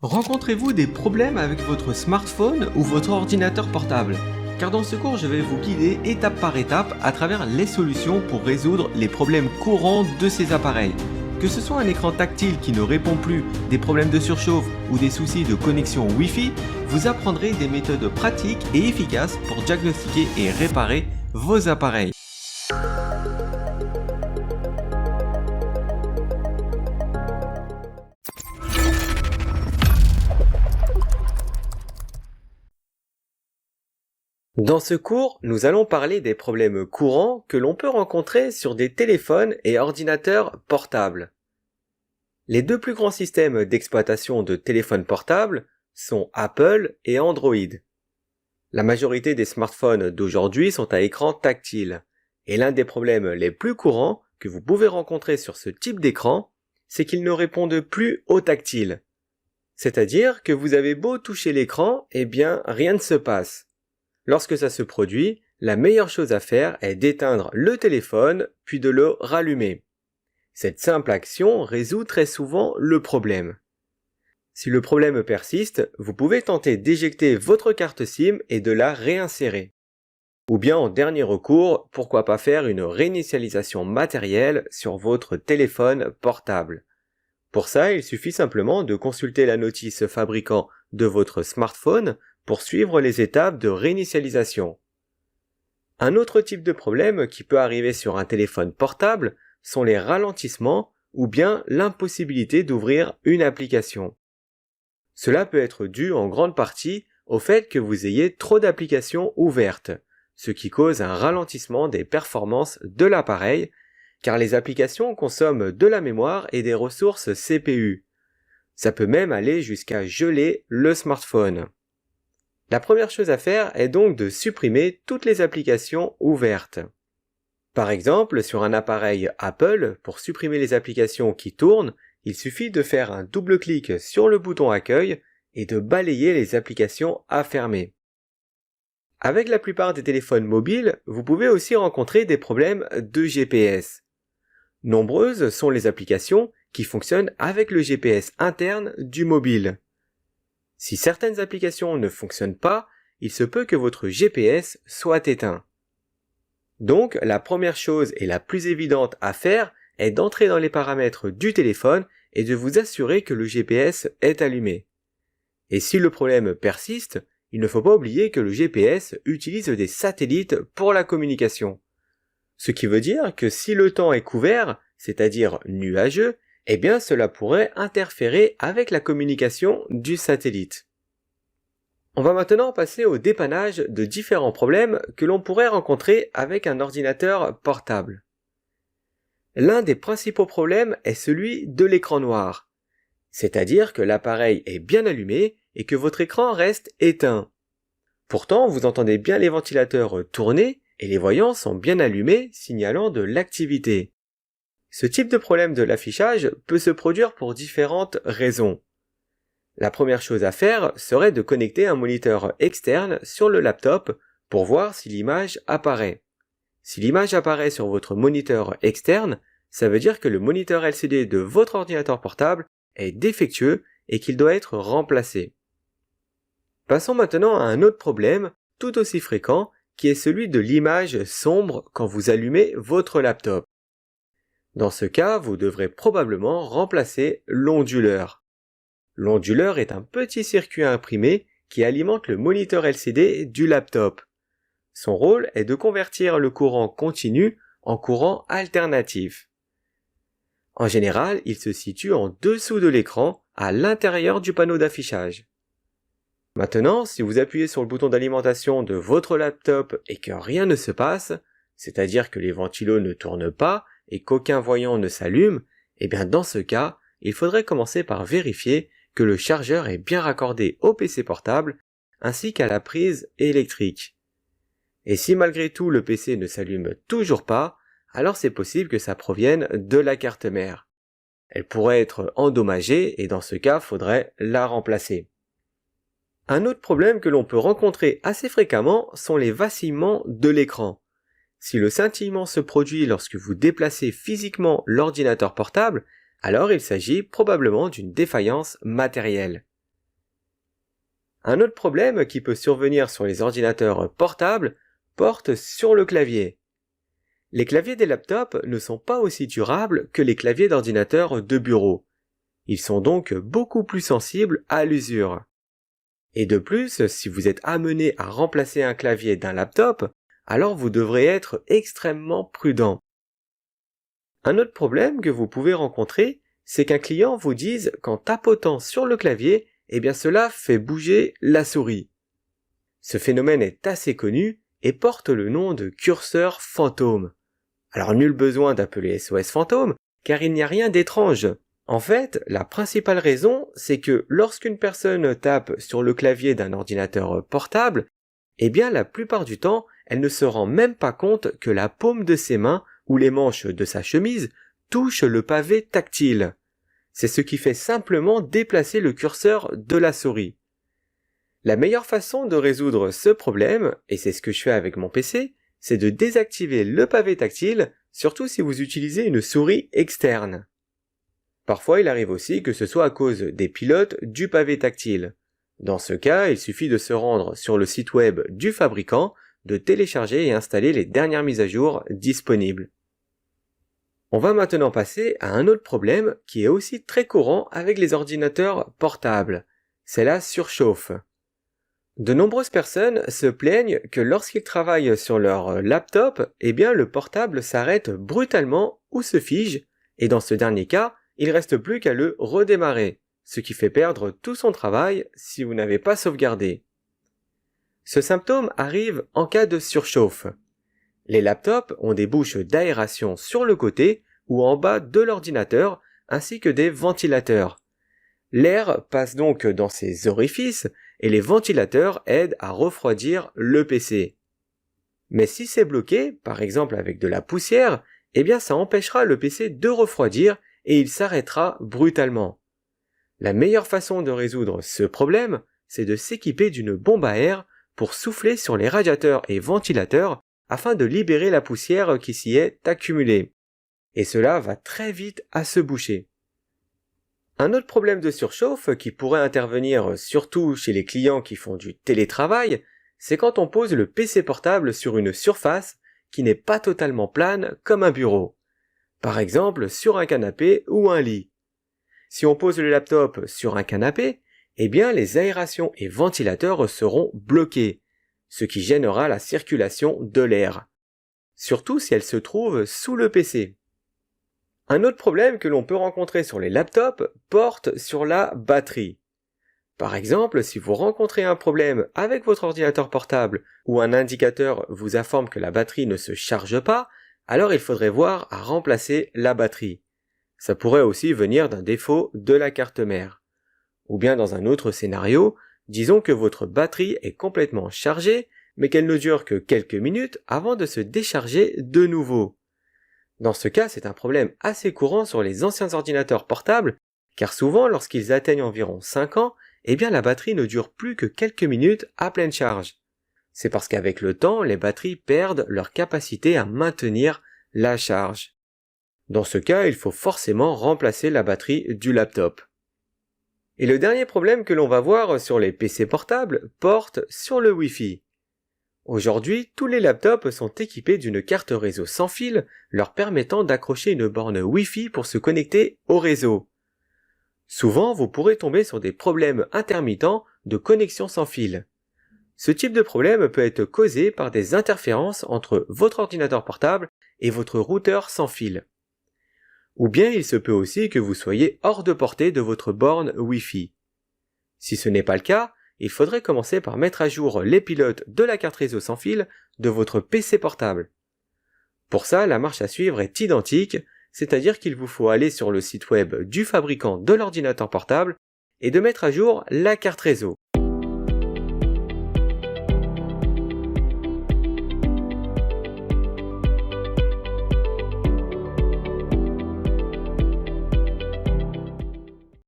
Rencontrez-vous des problèmes avec votre smartphone ou votre ordinateur portable? Car dans ce cours, je vais vous guider étape par étape à travers les solutions pour résoudre les problèmes courants de ces appareils. Que ce soit un écran tactile qui ne répond plus, des problèmes de surchauffe ou des soucis de connexion Wi-Fi, vous apprendrez des méthodes pratiques et efficaces pour diagnostiquer et réparer vos appareils. Dans ce cours, nous allons parler des problèmes courants que l'on peut rencontrer sur des téléphones et ordinateurs portables. Les deux plus grands systèmes d'exploitation de téléphones portables sont Apple et Android. La majorité des smartphones d'aujourd'hui sont à écran tactile, et l'un des problèmes les plus courants que vous pouvez rencontrer sur ce type d'écran, c'est qu'ils ne répondent plus au tactile. C'est-à-dire que vous avez beau toucher l'écran, eh bien rien ne se passe. Lorsque ça se produit, la meilleure chose à faire est d'éteindre le téléphone puis de le rallumer. Cette simple action résout très souvent le problème. Si le problème persiste, vous pouvez tenter d'éjecter votre carte SIM et de la réinsérer. Ou bien en dernier recours, pourquoi pas faire une réinitialisation matérielle sur votre téléphone portable. Pour ça, il suffit simplement de consulter la notice fabricant de votre smartphone pour suivre les étapes de réinitialisation. Un autre type de problème qui peut arriver sur un téléphone portable sont les ralentissements ou bien l'impossibilité d'ouvrir une application. Cela peut être dû en grande partie au fait que vous ayez trop d'applications ouvertes, ce qui cause un ralentissement des performances de l'appareil, car les applications consomment de la mémoire et des ressources CPU. Ça peut même aller jusqu'à geler le smartphone. La première chose à faire est donc de supprimer toutes les applications ouvertes. Par exemple, sur un appareil Apple, pour supprimer les applications qui tournent, il suffit de faire un double clic sur le bouton Accueil et de balayer les applications à fermer. Avec la plupart des téléphones mobiles, vous pouvez aussi rencontrer des problèmes de GPS. Nombreuses sont les applications qui fonctionnent avec le GPS interne du mobile. Si certaines applications ne fonctionnent pas, il se peut que votre GPS soit éteint. Donc, la première chose et la plus évidente à faire est d'entrer dans les paramètres du téléphone et de vous assurer que le GPS est allumé. Et si le problème persiste, il ne faut pas oublier que le GPS utilise des satellites pour la communication. Ce qui veut dire que si le temps est couvert, c'est-à-dire nuageux, eh bien cela pourrait interférer avec la communication du satellite. On va maintenant passer au dépannage de différents problèmes que l'on pourrait rencontrer avec un ordinateur portable. L'un des principaux problèmes est celui de l'écran noir, c'est-à-dire que l'appareil est bien allumé et que votre écran reste éteint. Pourtant, vous entendez bien les ventilateurs tourner et les voyants sont bien allumés, signalant de l'activité. Ce type de problème de l'affichage peut se produire pour différentes raisons. La première chose à faire serait de connecter un moniteur externe sur le laptop pour voir si l'image apparaît. Si l'image apparaît sur votre moniteur externe, ça veut dire que le moniteur LCD de votre ordinateur portable est défectueux et qu'il doit être remplacé. Passons maintenant à un autre problème, tout aussi fréquent, qui est celui de l'image sombre quand vous allumez votre laptop. Dans ce cas, vous devrez probablement remplacer l'onduleur. L'onduleur est un petit circuit imprimé qui alimente le moniteur LCD du laptop. Son rôle est de convertir le courant continu en courant alternatif. En général, il se situe en dessous de l'écran, à l'intérieur du panneau d'affichage. Maintenant, si vous appuyez sur le bouton d'alimentation de votre laptop et que rien ne se passe, c'est-à-dire que les ventilos ne tournent pas et qu'aucun voyant ne s'allume, eh bien dans ce cas, il faudrait commencer par vérifier que le chargeur est bien raccordé au PC portable ainsi qu'à la prise électrique. Et si malgré tout le PC ne s'allume toujours pas, alors c'est possible que ça provienne de la carte mère. Elle pourrait être endommagée et dans ce cas, faudrait la remplacer. Un autre problème que l'on peut rencontrer assez fréquemment sont les vacillements de l'écran. Si le scintillement se produit lorsque vous déplacez physiquement l'ordinateur portable, alors il s'agit probablement d'une défaillance matérielle. Un autre problème qui peut survenir sur les ordinateurs portables porte sur le clavier. Les claviers des laptops ne sont pas aussi durables que les claviers d'ordinateurs de bureau. Ils sont donc beaucoup plus sensibles à l'usure. Et de plus, si vous êtes amené à remplacer un clavier d'un laptop, alors vous devrez être extrêmement prudent. Un autre problème que vous pouvez rencontrer, c'est qu'un client vous dise qu'en tapotant sur le clavier, cela fait bouger la souris. Ce phénomène est assez connu et porte le nom de curseur fantôme. Alors nul besoin d'appeler SOS fantôme, car il n'y a rien d'étrange. En fait, la principale raison, c'est que lorsqu'une personne tape sur le clavier d'un ordinateur portable, la plupart du temps, elle ne se rend même pas compte que la paume de ses mains ou les manches de sa chemise touchent le pavé tactile. C'est ce qui fait simplement déplacer le curseur de la souris. La meilleure façon de résoudre ce problème, et c'est ce que je fais avec mon PC, c'est de désactiver le pavé tactile, surtout si vous utilisez une souris externe. Parfois, il arrive aussi que ce soit à cause des pilotes du pavé tactile. Dans ce cas, il suffit de se rendre sur le site web du fabricant, de télécharger et installer les dernières mises à jour disponibles. On va maintenant passer à un autre problème qui est aussi très courant avec les ordinateurs portables. C'est la surchauffe. De nombreuses personnes se plaignent que lorsqu'ils travaillent sur leur laptop, le portable s'arrête brutalement ou se fige, et dans ce dernier cas, il reste plus qu'à le redémarrer, ce qui fait perdre tout son travail si vous n'avez pas sauvegardé. Ce symptôme arrive en cas de surchauffe. Les laptops ont des bouches d'aération sur le côté ou en bas de l'ordinateur, ainsi que des ventilateurs. L'air passe donc dans ces orifices et les ventilateurs aident à refroidir le PC. Mais si c'est bloqué, par exemple avec de la poussière, ça empêchera le PC de refroidir et il s'arrêtera brutalement. La meilleure façon de résoudre ce problème, c'est de s'équiper d'une bombe à air pour souffler sur les radiateurs et ventilateurs afin de libérer la poussière qui s'y est accumulée. Et cela va très vite à se boucher. Un autre problème de surchauffe qui pourrait intervenir surtout chez les clients qui font du télétravail, c'est quand on pose le PC portable sur une surface qui n'est pas totalement plane comme un bureau. Par exemple sur un canapé ou un lit. Si on pose le laptop sur un canapé, les aérations et ventilateurs seront bloqués, ce qui gênera la circulation de l'air. Surtout si elle se trouve sous le PC. Un autre problème que l'on peut rencontrer sur les laptops porte sur la batterie. Par exemple, si vous rencontrez un problème avec votre ordinateur portable ou un indicateur vous informe que la batterie ne se charge pas, alors il faudrait voir à remplacer la batterie. Ça pourrait aussi venir d'un défaut de la carte mère. Ou bien dans un autre scénario, disons que votre batterie est complètement chargée, mais qu'elle ne dure que quelques minutes avant de se décharger de nouveau. Dans ce cas, c'est un problème assez courant sur les anciens ordinateurs portables, car souvent lorsqu'ils atteignent environ 5 ans, la batterie ne dure plus que quelques minutes à pleine charge. C'est parce qu'avec le temps, les batteries perdent leur capacité à maintenir la charge. Dans ce cas, il faut forcément remplacer la batterie du laptop. Et le dernier problème que l'on va voir sur les PC portables porte sur le Wi-Fi. Aujourd'hui, tous les laptops sont équipés d'une carte réseau sans fil, leur permettant d'accrocher une borne Wi-Fi pour se connecter au réseau. Souvent, vous pourrez tomber sur des problèmes intermittents de connexion sans fil. Ce type de problème peut être causé par des interférences entre votre ordinateur portable et votre routeur sans fil. Ou bien il se peut aussi que vous soyez hors de portée de votre borne Wi-Fi. Si ce n'est pas le cas, il faudrait commencer par mettre à jour les pilotes de la carte réseau sans fil de votre PC portable. Pour ça, la marche à suivre est identique, c'est-à-dire qu'il vous faut aller sur le site web du fabricant de l'ordinateur portable et de mettre à jour la carte réseau.